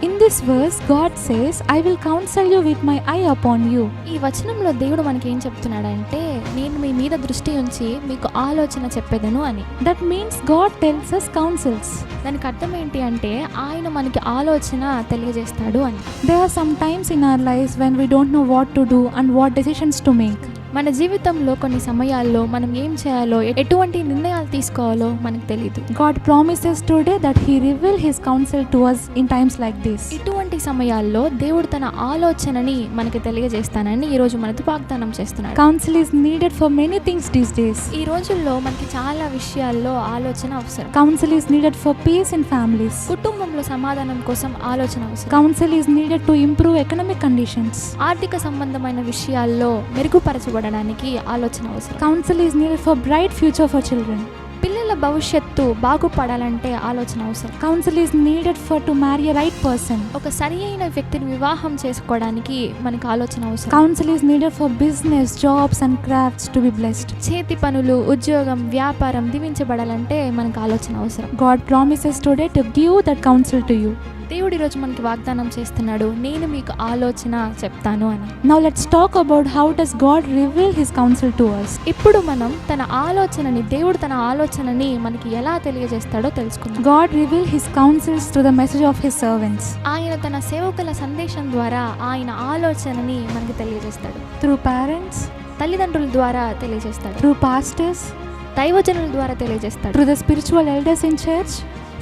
In this verse, God says, I will counsel you with my eye upon you. ఈ వచనంలో దేవుడు మనకి ఏం చెప్తున్నాడంటే, నేను మీ మీద దృష్టి ఉంచి మీకు ఆలోచన చెప్పేదను అని. That means God tells us counsels. దానికి అర్థం ఏంటి అంటే, ఆయన మనకి ఆలోచన తెలియజేస్తాడు అని. There are some times in our lives when we don't know what to do and what decisions to make. మన జీవితంలో కొన్ని సమయాల్లో మనం ఏం చేయాలో, ఎటువంటి నిర్ణయాలు తీసుకోవాలో మనకు తెలియదు. God promises today that He reveal His counsel to us in times like this. ఇటువంటి సమయాల్లో దేవుడు తన ఆలోచనని మనకి తెలియజేస్తానని ఈ రోజు మనతో వాగ్దానం చేస్తున్నాడు. Counsel is needed for many things these days. ఈ రోజుల్లో మనకి చాలా విషయాల్లో ఆలోచన అవసరం. Counsel is needed for peace in families. కుటుంబంలో సమాధానం కోసం ఆలోచన అవసరం. Counsel is needed to improve economic conditions. ఆర్థిక సంబంధమైన విషయాల్లో మెరుగుపరచబడడానికి ఆలోచన అవసరం. Counsel is needed for bright future for children. పిల్లల భవిష్యత్తు బాగుపడాలంటే ఆలోచన అవసరం. Counsel is needed for to marry a right person. ఒక సరి అయిన వ్యక్తిని వివాహం చేసుకోవడానికి మనకు ఆలోచన అవసరం. Counsel is needed for business, jobs and crafts to be blessed. చేతి పనులు, ఉద్యోగం, వ్యాపారం దీవించబడాలంటే మనకు ఆలోచన అవసరం. God promises today to give that counsel to you. దేవుడు ఈరోజు మనకి వాగ్దానం చేస్తున్నాడు, నేను మీకు ఆలోచన చెప్తాను అని. Now let's talk about how does God reveal His counsel to us. ఇప్పుడు మనం దేవుడు తన ఆలోచనని మనకి ఎలా తెలియజేస్తాడో తెలుసుకుందాం. God reveal His counsels through the message of His servants. ఆయన తన సేవకుల సందేశం ద్వారా ఆయన ఆలోచనని మనకి తెలియజేస్తాడు. Through parents, తల్లిదండ్రుల ద్వారా తెలియజేస్తాడు. through pastors, దైవజనుల ద్వారా తెలియజేస్తాడు. through the spiritual elders in church.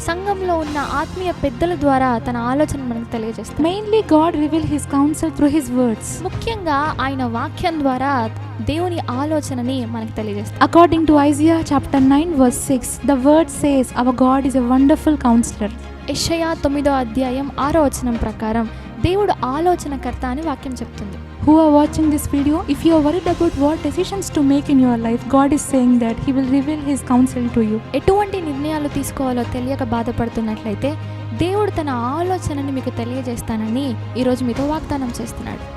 సంఘంలో ఉన్న ఆత్మీయ పెద్దల ద్వారా తన ఆలోచన మనకు తెలియజేస్తాడు. Mainly God reveal His counsel through His words. ముఖ్యంగా ఆయన వాక్యం ద్వారా దేవుని ఆలోచనని మనకు తెలియజేస్తాడు. According to Isaiah chapter 9 verse 6, the word says, our God is a wonderful counselor. యెషయా 9వ అధ్యాయం 6వ వచనం ప్రకారం దేవుడు ఆలోచనకర్త అని వాక్యం చెప్తుంది. Who are watching this video, if you are worried about what decisions to make in your life, God is saying that He will reveal His counsel to you. ఎటువంటి నిర్ణయాలు తీసుకోవాలో తెలియక బాధపడుతున్నట్లయితే దేవుడు తన ఆలోచనని మీకు తెలియజేస్తానని ఈరోజు మీతో వాగ్దానం చేస్తున్నాడు.